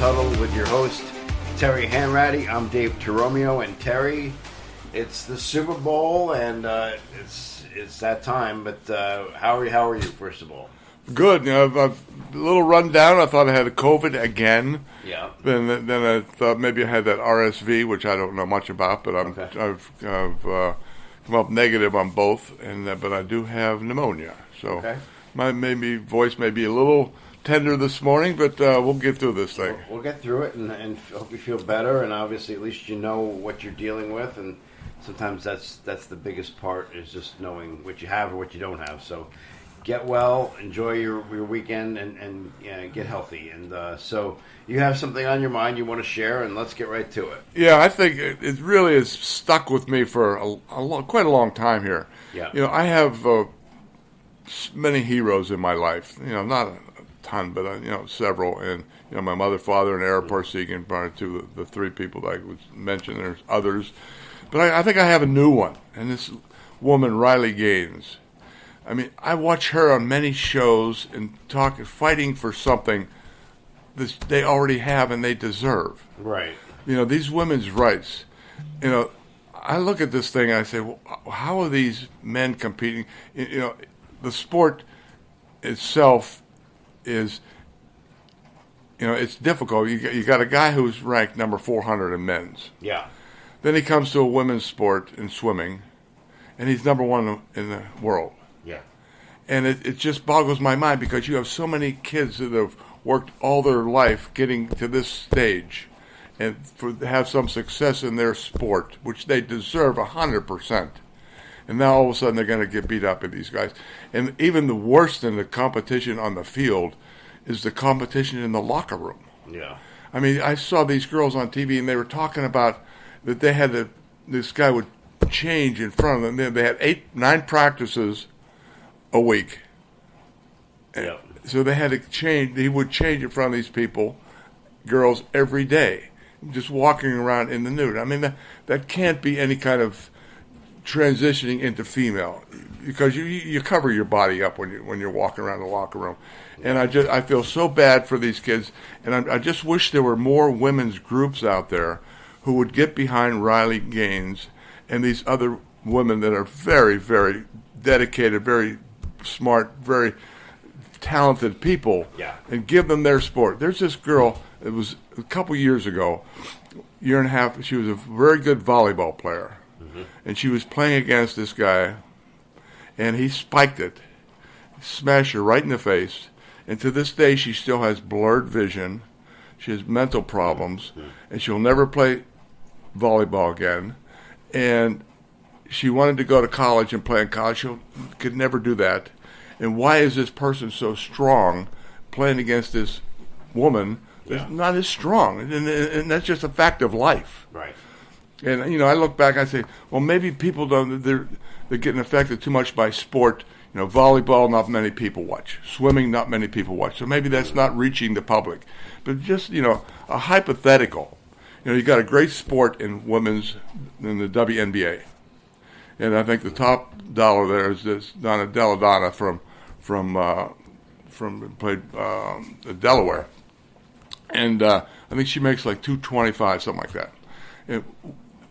Huddle with your host, Terry Hanratty. I'm Dave Torromeo, and Terry, it's the Super Bowl, and it's that time, but how are you, first of all? Good. I've a little rundown. I thought I had a COVID again. Yeah. Then I thought maybe I had that RSV, which I don't know much about, but I've come up negative on both, but I do have pneumonia. So my voice may be a little tender this morning, but we'll get through this thing. We'll get through it and hope you feel better, and obviously at least you know what you're dealing with, and sometimes that's the biggest part, is just knowing what you have or what you don't have. So get well, enjoy your weekend, and get healthy. And so you have something on your mind you want to share, and let's get right to it. Yeah, I think it really has stuck with me for quite a long time here. Yeah. I have many heroes in my life. Not a ton, but several. And my mother, father, and Ara Parsegian, prior to the three people that I was mentioned. There's others, but I think I have a new one, and this woman, Riley Gaines. I mean, I watch her on many shows and fighting for something that they already have and they deserve. Right. These women's rights. I look at this thing and I say, well, how are these men competing? The sport itself is, it's difficult. You got a guy who's ranked number 400 in men's. Yeah. Then he comes to a women's sport in swimming, and he's number one in the world. Yeah. And it just boggles my mind, because you have so many kids that have worked all their life getting to this stage and have some success in their sport, which they deserve 100%. And now all of a sudden they're going to get beat up by these guys. And even the worst than the competition on the field is the competition in the locker room. Yeah. I mean, I saw these girls on TV, and they were talking about that they had this guy would change in front of them. They had 8-9 practices a week. Yeah. So they had to change. He would change in front of these girls every day, just walking around in the nude. I mean, that can't be any kind of transitioning into female, because you cover your body up when you're walking around the locker room. And I feel so bad for these kids, and I just wish there were more women's groups out there who would get behind Riley Gaines and these other women that are very, very dedicated, very smart, very talented people, and give them their sport. There's this girl, it was a couple years ago, year and a half, she was a very good volleyball player, and she was playing against this guy, and he spiked it, smashed her right in the face, and to this day she still has blurred vision, she has mental problems, and she'll never play volleyball again, and she wanted to go to college and play in college. She could never do that. And why is this person so strong playing against this woman that's not as strong? And that's just a fact of life. Right. And, I look back and I say, well, maybe people they're getting affected too much by sport. Volleyball, not many people watch. Swimming, not many people watch. So maybe that's not reaching the public. But just, a hypothetical. You got a great sport in the WNBA. And I think the top dollar there is this Donna Deladonna from played Delaware, and I think she makes like $225, something like that. And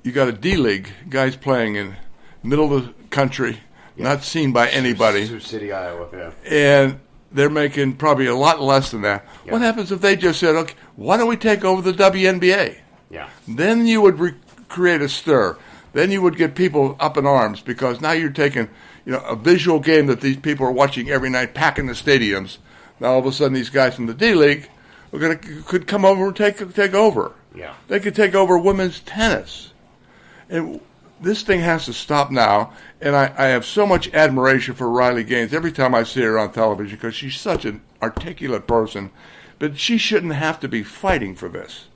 you got a D League, guys playing in middle of the country, not seen by anybody. Sioux City, Iowa. Yeah. And they're making probably a lot less than that. Yeah. What happens if they just said, "Okay, why don't we take over the WNBA?" Yeah. Then you would create a stir. Then you would get people up in arms, because now you're taking, a visual game that these people are watching every night, packing the stadiums. Now all of a sudden these guys from the D League could come over and take over. Yeah. They could take over women's tennis. And this thing has to stop now. And I have so much admiration for Riley Gaines every time I see her on television, because she's such an articulate person. But she shouldn't have to be fighting for this.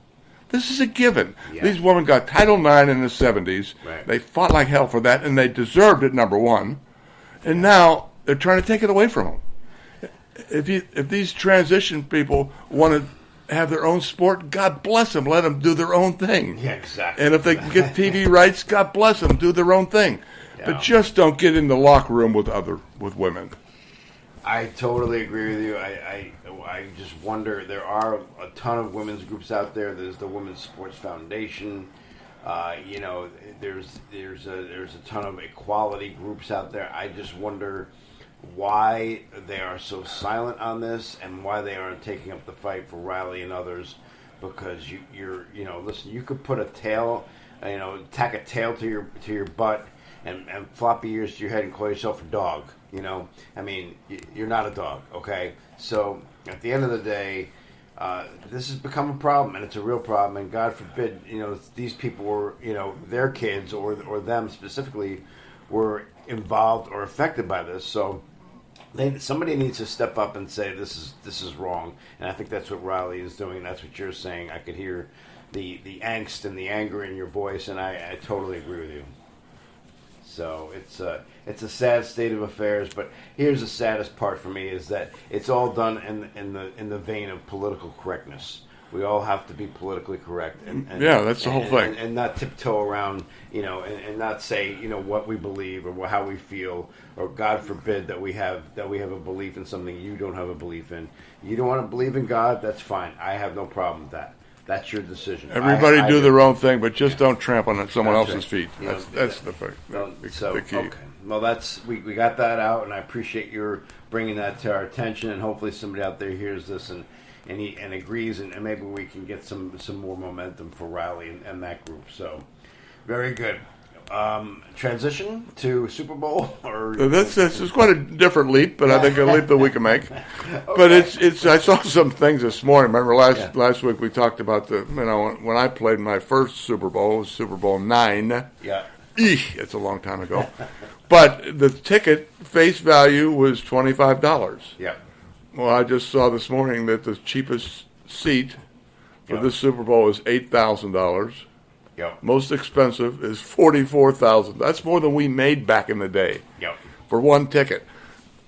This is a given. Yeah. These women got Title IX in the 70s. Right. They fought like hell for that, and they deserved it, number one. And now they're trying to take it away from them. If these transition people want to have their own sport, God bless them. Let them do their own thing. Yeah, exactly. And if they can get TV rights, God bless them. Do their own thing. Yeah. But just don't get in the locker room with women. I totally agree with you. I just wonder. There are a ton of women's groups out there. There's the Women's Sports Foundation. There's a ton of equality groups out there. I just wonder why they are so silent on this and why they aren't taking up the fight for Riley and others. Because listen, you could put a tail, tack a tail to your butt and floppy ears to your head and call yourself a dog. You're not a dog, okay? So at the end of the day, this has become a problem, and it's a real problem. And God forbid, these people were, their kids or them specifically were involved or affected by this. So somebody needs to step up and say this is wrong. And I think that's what Riley is doing. And that's what you're saying. I could hear the angst and the anger in your voice, and I totally agree with you. So it's a sad state of affairs, but here's the saddest part for me is that it's all done in the vein of political correctness. We all have to be politically correct, and that's the whole thing, and not tiptoe around, and not say what we believe or how we feel, or God forbid that we have a belief in something you don't have a belief in. You don't want to believe in God, that's fine. I have no problem with that. That's your decision. Everybody do their own thing, but just don't tramp on someone else's feet. That's the key. Okay. Well, we got that out, and I appreciate your bringing that to our attention. And hopefully, somebody out there hears this and agrees, and maybe we can get some more momentum for Riley and that group. So, very good. Transition to Super Bowl, or it's quite a different leap, but I think a leap that we can make. Okay. But it's. I saw some things this morning. Remember last week we talked about when I played my first Super Bowl, it was Super Bowl 9. Yeah, it's a long time ago. But the ticket face value was $25. Yeah. Well, I just saw this morning that the cheapest seat for this Super Bowl is $8,000. Yep. Most expensive is $44,000. That's more than we made back in the day. Yep. For one ticket.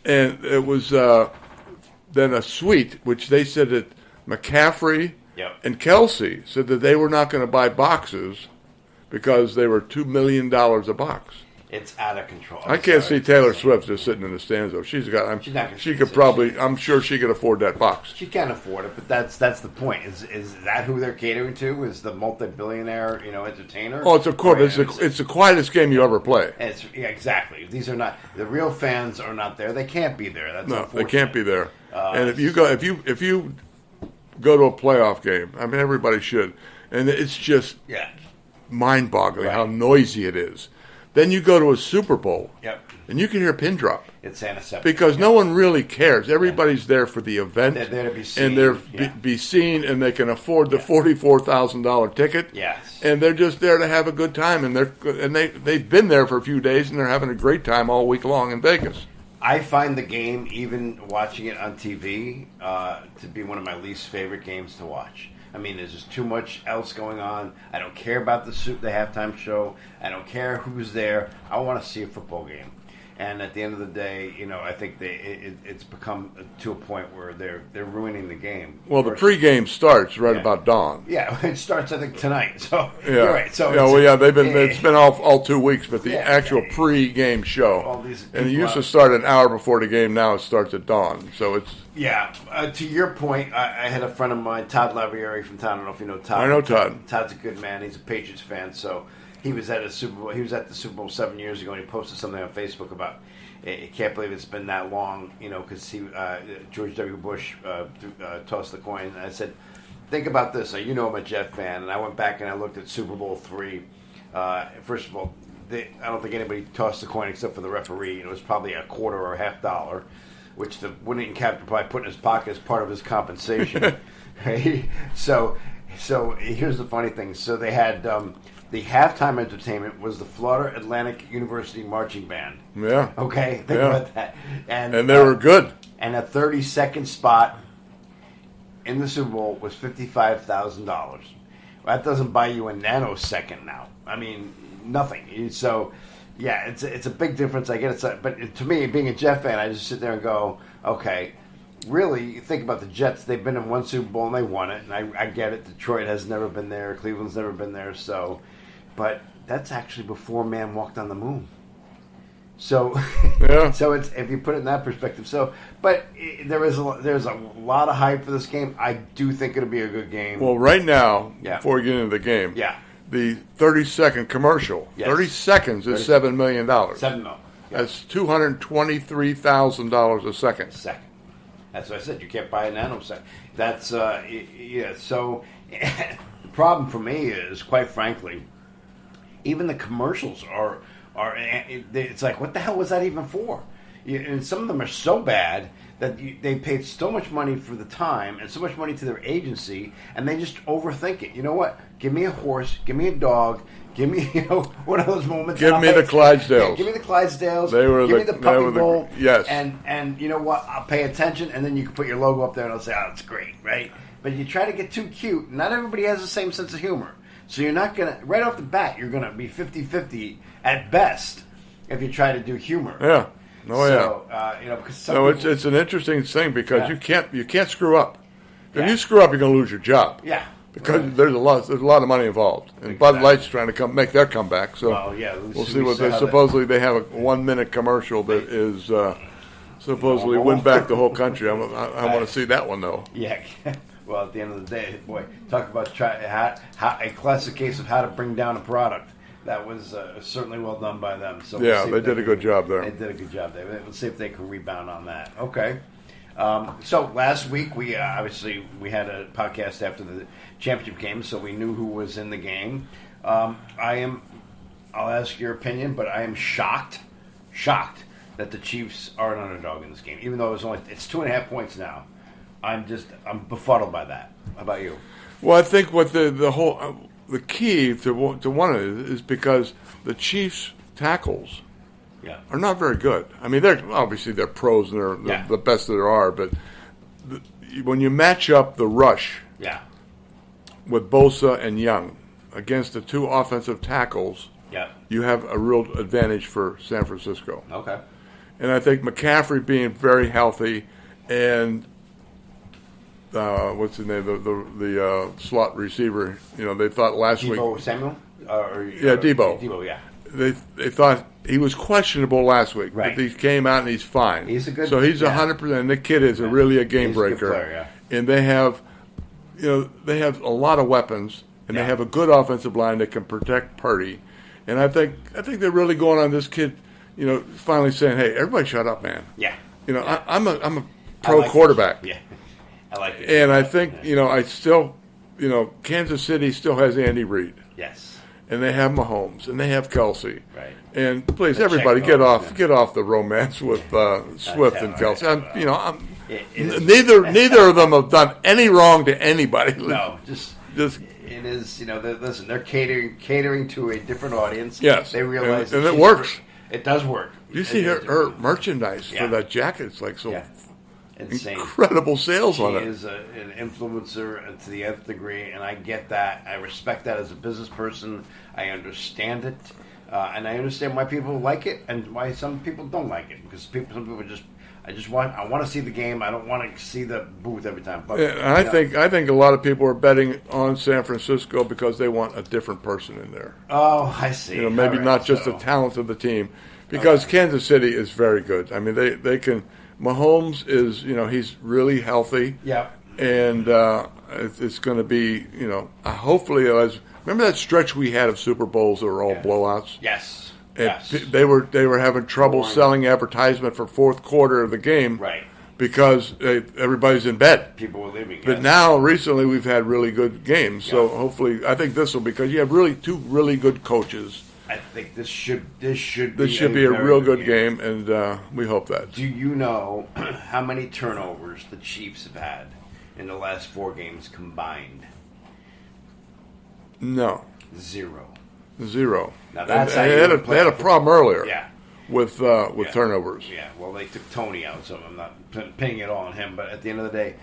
And it was then a suite, which they said that McCaffrey and Kelsey said that they were not going to buy boxes because they were $2 million a box. It's out of control. I can't see Taylor Swift just sitting in the stands though. I'm sure she could afford that box. She can afford it, but that's the point. Is that who they're catering to? Is the multi-billionaire, entertainer? Oh, it's the quietest game you ever play. Exactly. These are not the real fans are not there. They can't be there. That's they can't be there. And if you go to a playoff game, I mean everybody should, and it's just mind-boggling how noisy it is. Then you go to a Super Bowl, and you can hear a pin drop. It's antiseptic. Because no one really cares. Everybody's there for the event. They're there to be seen. And they're be seen, and they can afford the $44,000 ticket. Yes. And they're just there to have a good time. And they've been there for a few days, and they're having a great time all week long in Vegas. I find the game, even watching it on TV, to be one of my least favorite games to watch. I mean, there's just too much else going on. I don't care about the halftime show. I don't care who's there. I want to see a football game. And at the end of the day, I think it's become to a point where they're ruining the game. Well, the pregame starts about dawn. Yeah, it starts I think tonight. So you're right. So it's been all 2 weeks, but the actual pregame show, and it used to start an hour before the game. Now it starts at dawn. So it's to your point, I had a friend of mine, Todd Lavieri from town. I don't know if you know Todd. I know Todd. Todd's a good man. He's a Patriots fan, so. He was at a Super Bowl. He was at the Super Bowl 7 years ago, and he posted something on Facebook about. I can't believe it's been that long, because George W. Bush tossed the coin. And I said, think about this. I'm a Jet fan, and I went back and I looked at Super Bowl 3. First of all, I don't think anybody tossed the coin except for the referee. It was probably a quarter or $50, which the winning captain probably put in his pocket as part of his compensation. Right? So here's the funny thing. So they had. The halftime entertainment was the Florida Atlantic University Marching Band. Yeah. Okay, think about that. And they were good. And a 30-second spot in the Super Bowl was $55,000. Well, that doesn't buy you a nanosecond now. I mean, nothing. So, it's a big difference. I get it. But to me, being a Jet fan, I just sit there and go, okay, really, you think about the Jets. They've been in one Super Bowl and they won it. And I get it. Detroit has never been there. Cleveland's never been there. So... But that's actually before man walked on the moon. So, Yeah. so it's if you put it in that perspective. So, but there's a lot of hype for this game. I do think it'll be a good game. Well, right now, Yeah. before we get into the game, Yeah. the 30-second commercial, Yes. 30 seconds is $7 million. $7 million. Yeah. That's $223,000 a second. Second. That's what I said. You can't buy a nanosecond. That's yeah. So the problem for me is, quite frankly, even the commercials are it's like, what the hell was that even for? And some of them are so bad that they paid so much money for the time and so much money to their agency, and they just overthink it. You know what? Give me a horse. Give me a dog. Give me, one of those moments. Give me the Clydesdales. Yeah, give me the Clydesdales. Give me the puppy bowl. Yes. And you know what? I'll pay attention, and then you can put your logo up there, and I'll say, "Oh, it's great," right? But you try to get too cute. Not everybody has the same sense of humor, so you're not gonna right off the bat. You're gonna be 50-50 at best if you try to do humor. Yeah. Oh, So, yeah. because So people, it's an interesting thing because Yeah. you can't screw up. If Yeah. you screw up, you're going to lose your job. yeah, Because right. there's a lot of money involved, and Exactly. Bud Light's trying to make their comeback. So Well, yeah, we'll see what they supposedly they have a 1-minute commercial that is supposedly No. win back the whole country. I want to see that one though. Yeah. Well, at the end of the day, boy, talk about a classic case of how to bring down a product. That was certainly well done by them. So Yeah, see they if did a good job there. They did a good job there. Let's see if they can rebound on that. Okay. So last week we obviously we had a podcast after the championship game, so we knew who was in the game. I'll ask your opinion, but I am shocked that the Chiefs are an underdog in this game, even though it's 2.5 points now. I'm befuddled by that. How about you? Well, I think what the key to one of it is because the Chiefs tackles Yeah. are not very good. I mean, they're pros and they're Yeah. the best that there are. But when you match up the rush Yeah. with Bosa and Young against the two offensive tackles, Yeah. you have a real advantage for San Francisco. Okay. And I think McCaffrey being very healthy and what's his name, the slot receiver, they thought last week. Debo Samuel? Debo. Debo, yeah. They thought he was questionable last week, Right. but he came out and he's fine. He's a good- So he's yeah. 100%. The kid is really a game He's a good breaker, player, yeah. and they have a lot of weapons, and Yeah. they have a good offensive line that can protect Purdy. And I think they're really going on this kid. Finally saying, "Hey, everybody, shut up, man." Yeah. I'm a I pro like quarterback. it. Yeah. I like it. And I think, I still, Kansas City still has Andy Reid. Yes. And they have Mahomes, and they have Kelsey. Right. And please, The everybody, check get dogs, off yeah. get off the romance with Swift and right. Kelsey. It is- Neither of them have done any wrong to anybody. No, just it is. Listen, they're catering to a different audience. Yes. They realize, And that it she's- works. It does work. You see her merchandise Yeah. for that jacket. It's like so Yeah. Insane. incredible sales She on it. is an influencer to the nth degree, and I get that. I respect that as a business person. I understand it, and I understand why people like it and why some people don't like it. Because some people I want to see the game. I don't want to see the booth every time. But And I think a lot of people are betting on San Francisco because they want a different person in there. Oh, I see. Maybe All right, not just so- the talent of the team, because Kansas City is very good. I mean, they can. Mahomes is, he's really healthy. Yeah. And it's going to be, hopefully, remember that stretch we had of Super Bowls that were all blowouts? Yes. And Yes. they were having trouble selling advertisement for fourth quarter of the game, Right. because everybody's in bed. People were leaving. But yes. now, recently, we've had really good games. So Yeah. hopefully, I think this will, because you have two really good coaches. I think this should be This should be a very real good game, and we hope that. Do you know how many turnovers the Chiefs have had in the last 4 games combined? No, 0. 0. Now that's how they you had would play a football. problem earlier. Yeah. With Yeah. turnovers. Yeah, well, they took Tony out, so I'm not pinning it all on him. But at the end of the day,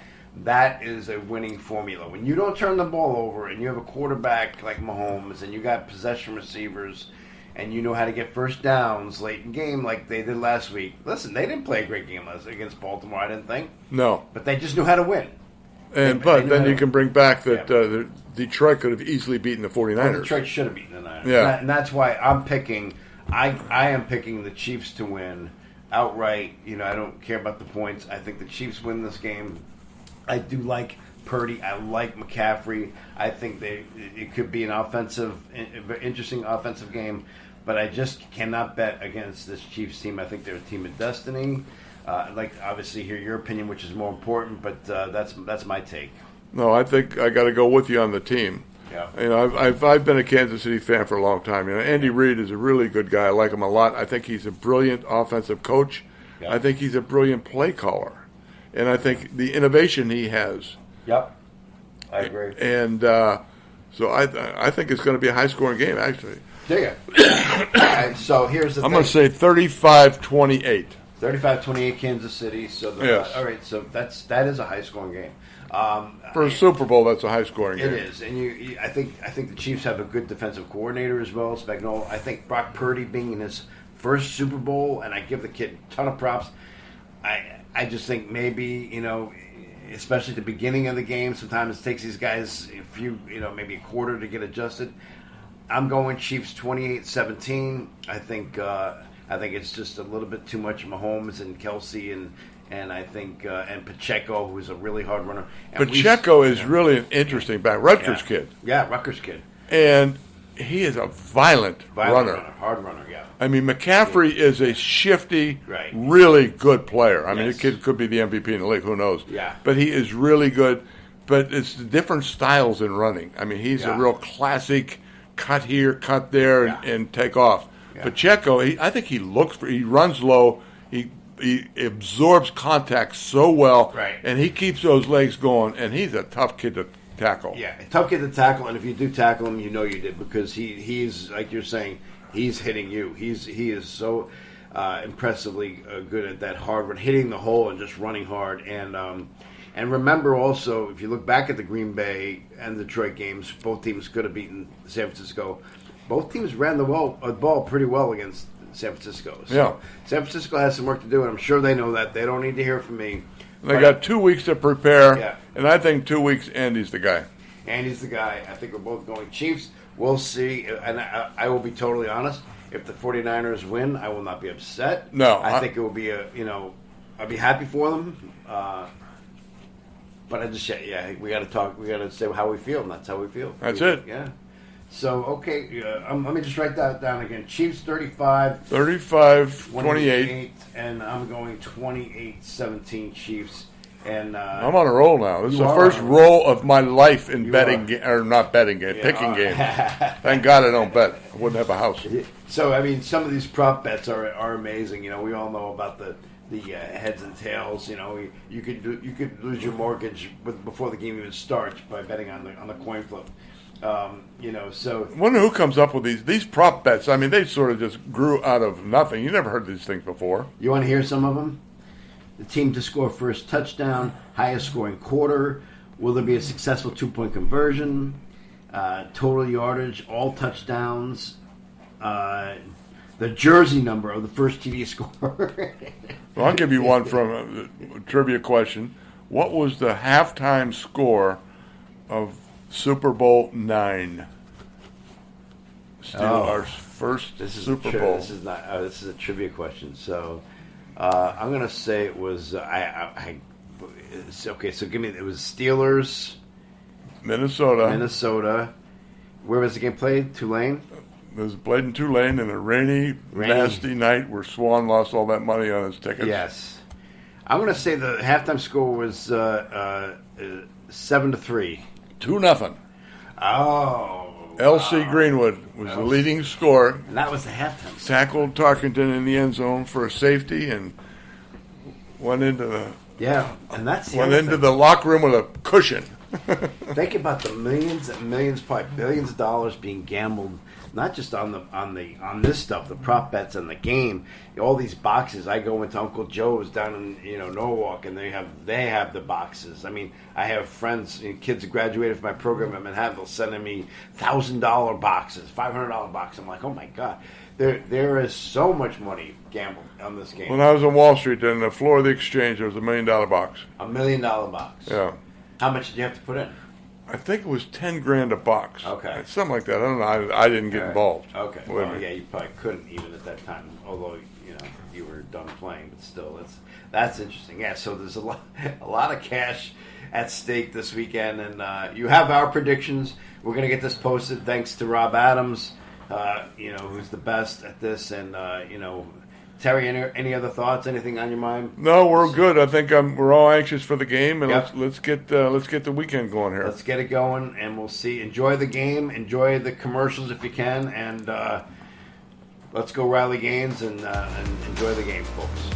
that is a winning formula. When you don't turn the ball over and you have a quarterback like Mahomes and you got possession receivers and you know how to get first downs late in game like they did last week. Listen, they didn't play a great game against Baltimore, I didn't think. No. But they just knew how to win. But then you can bring back that Yeah. Detroit could have easily beaten the 49ers. Well, Detroit should have beaten the Niners. Yeah. And that's why I'm picking I am picking the Chiefs to win outright. I don't care about the points. I think the Chiefs win this game. I do like Purdy. I like McCaffrey. I think it could be an interesting offensive game. But I just cannot bet against this Chiefs team. I think they're a team of destiny. I'd like to obviously hear your opinion, which is more important. But that's my take. No, I think I got to go with you on the team. Yeah. I've been a Kansas City fan for a long time. Andy Reid is a really good guy. I like him a lot. I think he's a brilliant offensive coach. Yeah. I think he's a brilliant play caller, and I think the innovation he has. Yep, I agree. And so I think it's going to be a high scoring game. Actually, there you go. So here's the thing. I'm going to say 35-28. 35-28 Kansas City. So yes. All right. So that is a high scoring game. For a Super Bowl, that's a high scoring game. It is, and I think the Chiefs have a good defensive coordinator as well, Spagnuolo. I think Brock Purdy being in his first Super Bowl, and I give the kid a ton of props. I just think maybe especially at the beginning of the game, sometimes it takes these guys maybe a quarter to get adjusted. I'm going Chiefs 28-17. I think it's just a little bit too much Mahomes and Kelsey and I think and Pacheco, who's a really hard runner. And Pacheco is really an interesting back. Rutgers kid. Yeah, Rutgers kid. And he is a violent runner. Hard runner, yeah. I mean, McCaffrey is a shifty, right. really good player. I mean, the kid could be the MVP in the league. Who knows? Yeah. But he is really good. But it's the different styles in running. I mean, he's a real classic cut here, cut there, and take off. Yeah. Pacheco, I think he runs low. He absorbs contact so well, right. And he keeps those legs going, and he's a tough kid to tackle. Yeah, a tough kid to tackle, and if you do tackle him, you did, because he's like you're saying, he's hitting you. He is so impressively good at that hard run, hitting the hole and just running hard. And remember also, if you look back at the Green Bay and Detroit games, both teams could have beaten San Francisco. Both teams ran the ball pretty well against San Francisco. So San Francisco has some work to do, and I'm sure they know that. They don't need to hear from me. They got 2 weeks to prepare, and I think 2 weeks, Andy's the guy. Andy's the guy. I think we're both going Chiefs. We'll see. And I will be totally honest. If the 49ers win, I will not be upset. No. I think it will be I'll be happy for them. But I just, we got to talk. We got to say how we feel, and that's how we feel. That's it. Yeah. So, okay, let me just write that down again. Chiefs 35. 35-28. And I'm going 28-17 Chiefs. And I'm on a roll now. This is the first roll of my life in picking game. Thank God I don't bet. I wouldn't have a house. So, I mean, some of these prop bets are amazing. We all know about the heads and tails. You could lose your mortgage before the game even starts by betting on the coin flip. So I wonder who comes up with these prop bets. I mean, they sort of just grew out of nothing. You never heard these things before. You want to hear some of them? The team to score first touchdown, highest scoring quarter. Will there be a successful 2-point conversion? Total yardage, all touchdowns. The jersey number of the first TD scorer. Well, I'll give you one from a trivia question. What was the halftime score of Super Bowl IX? Our first Super Bowl. This is not. This is a trivia question. So I'm going to say it was. Okay. So give me. It was Steelers, Minnesota. Where was the game played? Tulane. It was played in Tulane in a rainy, nasty night where Swan lost all that money on his tickets. Yes. I'm going to say the halftime score was 7-3. 2-0. Oh. L.C. Greenwood was the leading scorer. And that was the halftime score. Tackled Tarkenton in the end zone for a safety and went into the the locker room with a cushion. Think about the millions and millions, probably billions of dollars being gambled, not just on this stuff, the prop bets and the game. All these boxes. I go into Uncle Joe's down in Norwalk, and they have the boxes. I mean, I have friends, kids who graduated from my program at Manhattan, sending me $1,000 boxes, $500 boxes. I'm like, oh my God, there is so much money gambled on this game. When I was on Wall Street, on the floor of the exchange, there was $1 million box. $1 million box. Yeah. How much did you have to put in? I think it was $10,000 a box. Okay. Something like that. I don't know. I didn't get involved. Okay. Well, you probably couldn't even at that time. Although you were done playing, but still, that's interesting. Yeah, so there's a lot of cash at stake this weekend, and you have our predictions. We're gonna get this posted thanks to Rob Adams, who's the best at this, and Terry, any other thoughts? Anything on your mind? No, we're good. I think we're all anxious for the game, and Yep. let's get the weekend going here. Let's get it going, and we'll see. Enjoy the game. Enjoy the commercials if you can, and let's go Riley Gaines and enjoy the game, folks.